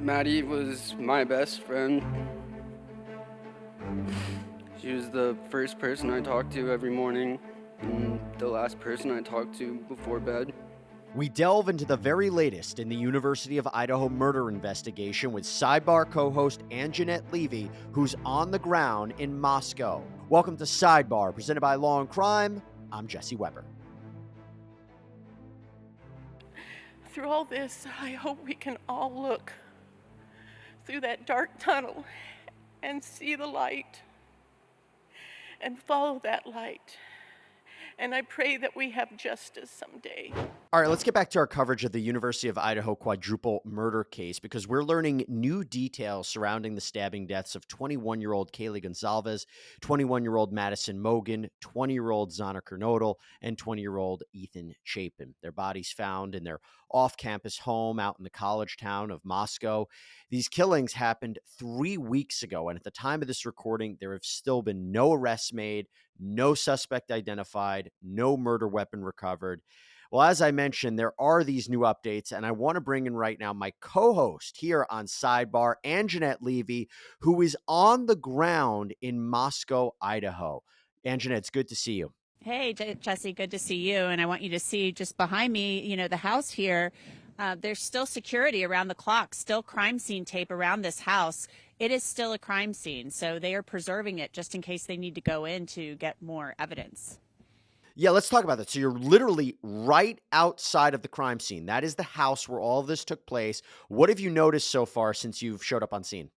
Maddie was my best friend. She was the first person I talked to every morning and the last person I talked to before bed. We delve into the very latest in the University of Idaho murder investigation with Sidebar co-host Angenette Levy, who's on the ground in Moscow. Welcome to Sidebar, presented by Law&Crime. I'm Jesse Weber. Through all this, I hope we can all look through that dark tunnel and see the light and follow that light. And I pray that we have justice someday. All right, let's get back to our coverage of the University of Idaho quadruple murder case, because we're learning new details surrounding the stabbing deaths of 21-year-old Kaylee Gonzalez, 21-year-old Madison Mogan, 20-year-old Zana Kernodle, and 20-year-old Ethan Chapin. Their bodies found in their off-campus home out in the college town of Moscow. These killings happened 3 weeks ago, and at the time of this recording, there have still been no arrests made, no suspect identified, no murder weapon recovered. Well, as I mentioned, there are these new updates, and I want to bring in right now my co-host here on Sidebar, Angenette Levy, who is on the ground in Moscow, Idaho. Angenette, it's good to see you. Hey, Jesse, good to see you. And I want you to see just behind me, the house here. There's still security around the clock, still crime scene tape around this house. It is still a crime scene, so they are preserving it just in case they need to go in to get more evidence. Yeah, let's talk about that. So you're literally right outside of the crime scene. That is the house where all of this took place. What have you noticed so far since you've showed up on scene?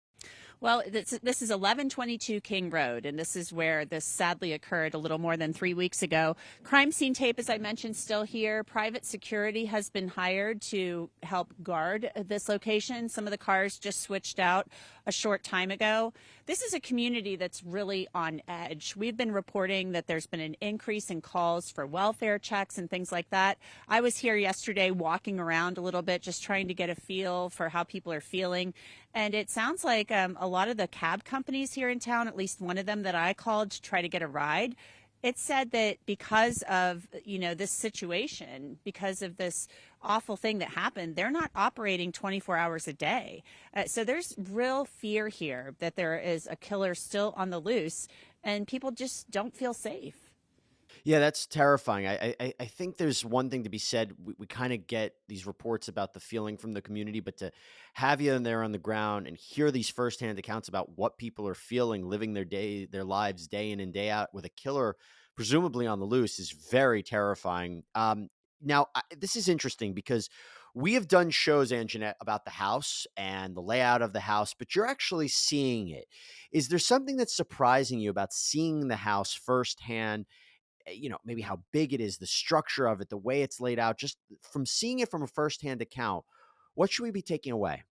Well, this is 1122 King Road, and this is where this sadly occurred a little more than 3 weeks ago. Crime scene tape, as I mentioned, still here. Private security has been hired to help guard this location. Some of the cars just switched out a short time ago. This is a community that's really on edge. We've been reporting that there's been an increase in calls for welfare checks and things like that. I was here yesterday walking around a little bit, just trying to get a feel for how people are feeling. And it sounds like a lot of the cab companies here in town, at least one of them that I called to try to get a ride, it said that because of, this situation, because of this awful thing that happened, they're not operating 24 hours a day. So there's real fear here that there is a killer still on the loose, and people just don't feel safe. Yeah, that's terrifying. I think there's one thing to be said. We kind of get these reports about the feeling from the community, but to have you in there on the ground and hear these firsthand accounts about what people are feeling, living their lives day in and day out with a killer presumably on the loose is very terrifying. Now, this is interesting because we have done shows, Angenette, about the house and the layout of the house, but you're actually seeing it. Is there something that's surprising you about seeing the house firsthand? Maybe how big it is, the structure of it, the way it's laid out, just from seeing it from a firsthand account, what should we be taking away?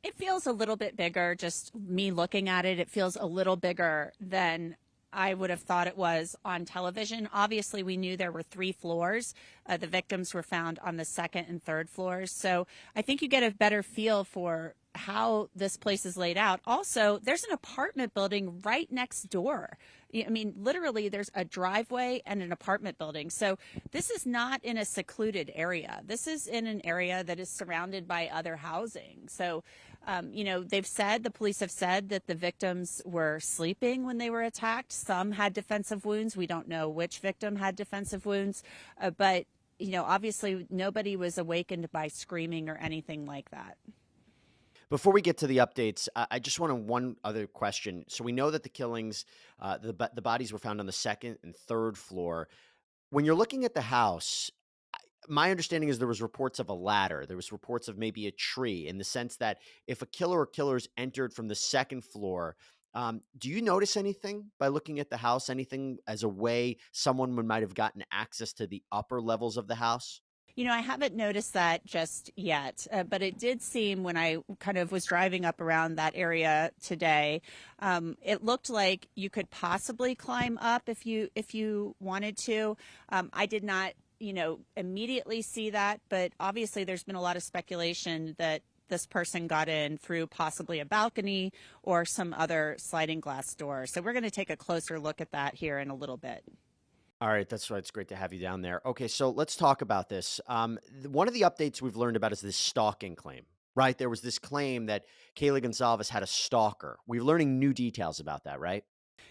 It feels a little bit bigger, just me looking at it. It feels a little bigger than I would have thought it was on television. Obviously, we knew there were 3 floors. The victims were found on the second and third floors. So I think you get a better feel for how this place is laid out. Also, there's an apartment building right next door. I mean, literally, there's a driveway and an apartment building. So this is not in a secluded area. This is in an area that is surrounded by other housing. So, the police have said that the victims were sleeping when they were attacked. Some had defensive wounds. We don't know which victim had defensive wounds, but obviously nobody was awakened by screaming or anything like that. Before we get to the updates, I just want one other question. So we know that the killings, the bodies were found on the second and third floor. When you're looking at the house, my understanding is there was reports of a ladder. There was reports of maybe a tree, in the sense that if a killer or killers entered from the second floor, do you notice anything by looking at the house, anything as a way someone might have gotten access to the upper levels of the house? I haven't noticed that just yet, but it did seem when I kind of was driving up around that area today, it looked like you could possibly climb up if you wanted to. I did not, immediately see that, but obviously there's been a lot of speculation that this person got in through possibly a balcony or some other sliding glass door. So we're going to take a closer look at that here in a little bit. All right, that's right. It's great to have you down there. Okay, so let's talk about this. One of the updates we've learned about is this stalking claim. right? There was this claim that Kaylee Gonzalez had a stalker. We're learning new details about that, right?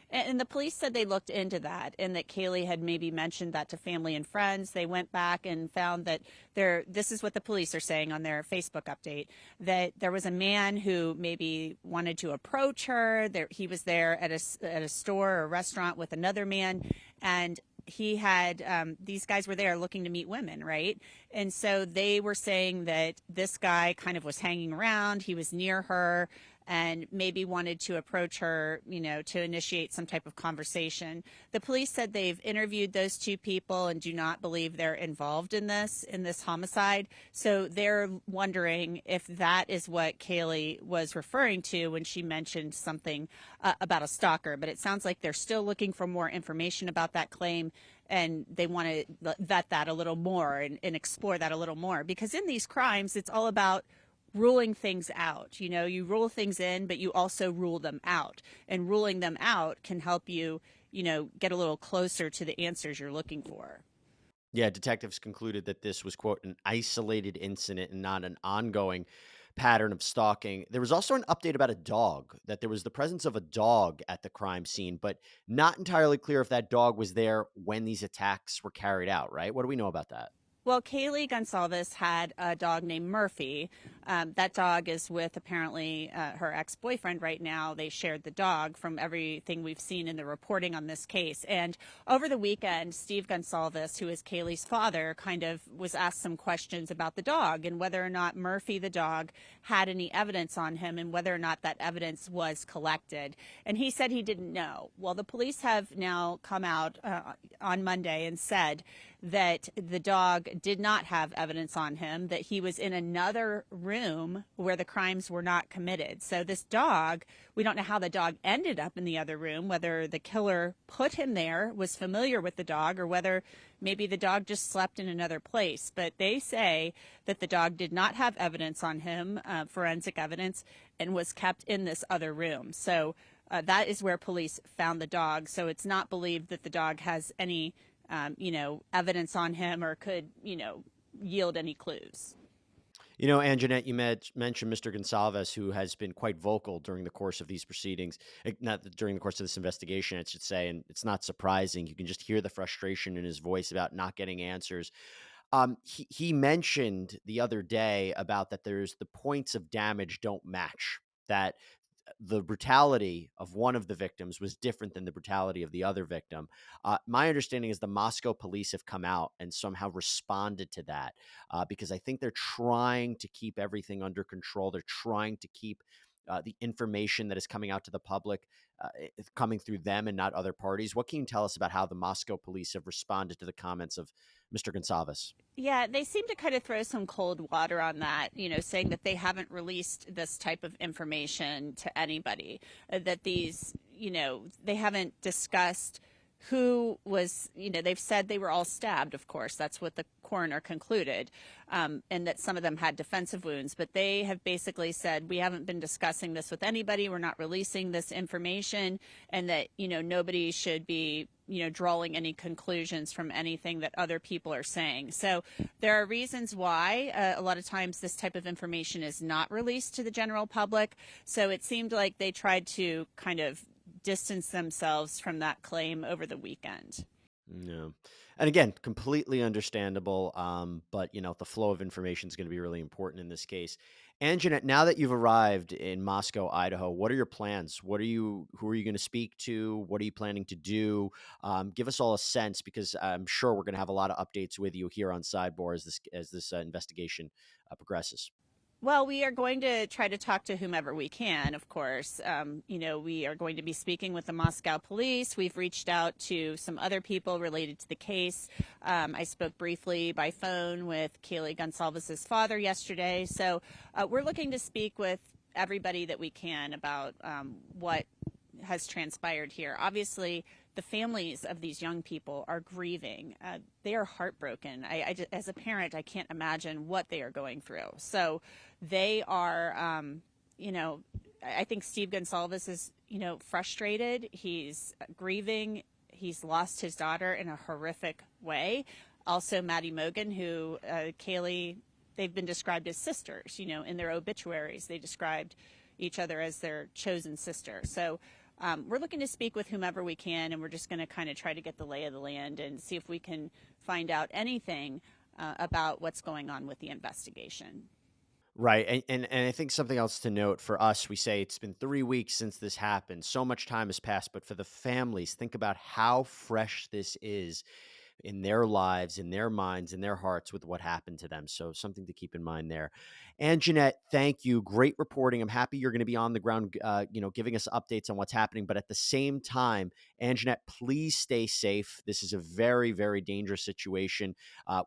And the police said they looked into that and that Kaylee had maybe mentioned that to family and friends. They went back and found that this is what the police are saying on their Facebook update, that there was a man who maybe wanted to approach her. He was there at a store or a restaurant with another man, and he had these guys were there looking to meet women, right? And so they were saying that this guy kind of was hanging around. He was near her and maybe wanted to approach her, to initiate some type of conversation. The police said they've interviewed those two people and do not believe they're involved in this homicide. So they're wondering if that is what Kaylee was referring to when she mentioned something about a stalker. But it sounds like they're still looking for more information about that claim, and they want to vet that a little more and explore that a little more. Because in these crimes, it's all about ruling things out. You rule things in, but you also rule them out. And ruling them out can help you, get a little closer to the answers you're looking for. Yeah, detectives concluded that this was, quote, an isolated incident and not an ongoing pattern of stalking. There was also an update about a dog, that there was the presence of a dog at the crime scene, but not entirely clear if that dog was there when these attacks were carried out, right? What do we know about that? Well, Kaylee Gonzalez had a dog named Murphy. That dog is with apparently her ex-boyfriend right now. They shared the dog from everything we've seen in the reporting on this case. And over the weekend, Steve Gonzalez, who is Kaylee's father, kind of was asked some questions about the dog and whether or not Murphy, the dog, had any evidence on him and whether or not that evidence was collected. And he said he didn't know. Well, the police have now come out on Monday and said that the dog did not have evidence on him, that he was in another room where the crimes were not committed. So this dog, we don't know how the dog ended up in the other room, whether the killer put him there, was familiar with the dog, or whether maybe the dog just slept in another place. But they say that the dog did not have evidence on him, forensic evidence, and was kept in this other room. So that is where police found the dog. So it's not believed that the dog has any evidence on him or could, yield any clues. Angenette, you mentioned Mr. Gonzalez, who has been quite vocal during the course of these proceedings, not during the course of this investigation, I should say, and it's not surprising. You can just hear the frustration in his voice about not getting answers. He mentioned the other day about that the points of damage don't match, that the brutality of one of the victims was different than the brutality of the other victim. My understanding is the Moscow police have come out and somehow responded to that because I think they're trying to keep everything under control. They're trying to keep the information that is coming out to the public coming through them and not other parties. What can you tell us about how the Moscow police have responded to the comments of Mr. Gonzalez? Yeah, they seem to kind of throw some cold water on that, saying that they haven't released this type of information to anybody, that these, they haven't discussed who was, they've said they were all stabbed, of course. That's what the coroner concluded, and that some of them had defensive wounds. But they have basically said, we haven't been discussing this with anybody. We're not releasing this information, and that, nobody should be, drawing any conclusions from anything that other people are saying. So there are reasons why a lot of times this type of information is not released to the general public. So it seemed like they tried to kind of distance themselves from that claim over the weekend. Yeah. And again, completely understandable. But, the flow of information is going to be really important in this case. Angenette, now that you've arrived in Moscow, Idaho, what are your plans? Who are you going to speak to? What are you planning to do? Give us all a sense, because I'm sure we're going to have a lot of updates with you here on Sidebar as this investigation progresses. Well, we are going to try to talk to whomever we can, of course. We are going to be speaking with the Moscow police. We've reached out to some other people related to the case. I spoke briefly by phone with Kaylee Gonzalez's father yesterday. So we're looking to speak with everybody that we can about what has transpired here. Obviously, the families of these young people are grieving. They are heartbroken. As a parent, I can't imagine what they are going through. So they are, I think Steve Gonzalez is, frustrated. He's grieving. He's lost his daughter in a horrific way. Also, Maddie Mogan, who Kaylee they've been described as sisters. In their obituaries, they described each other as their chosen sister. So we're looking to speak with whomever we can, and we're just going to kind of try to get the lay of the land and see if we can find out anything about what's going on with the investigation. Right. And I think something else to note for us, we say it's been 3 weeks since this happened. So much time has passed. But for the families, think about how fresh this is in their lives, in their minds, in their hearts with what happened to them. So something to keep in mind there. Angenette, thank you. Great reporting. I'm happy you're going to be on the ground, giving us updates on what's happening. But at the same time, Angenette, please stay safe. This is a very, very dangerous situation.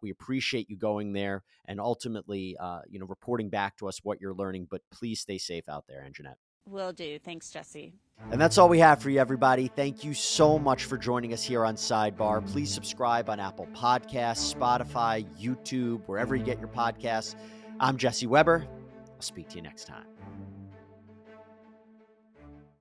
We appreciate you going there and ultimately, reporting back to us what you're learning. But please stay safe out there, Angenette. Will do. Thanks, Jesse. And that's all we have for you, everybody. Thank you so much for joining us here on Sidebar. Please subscribe on Apple Podcasts, Spotify, YouTube, wherever you get your podcasts. I'm Jesse Weber. I'll speak to you next time.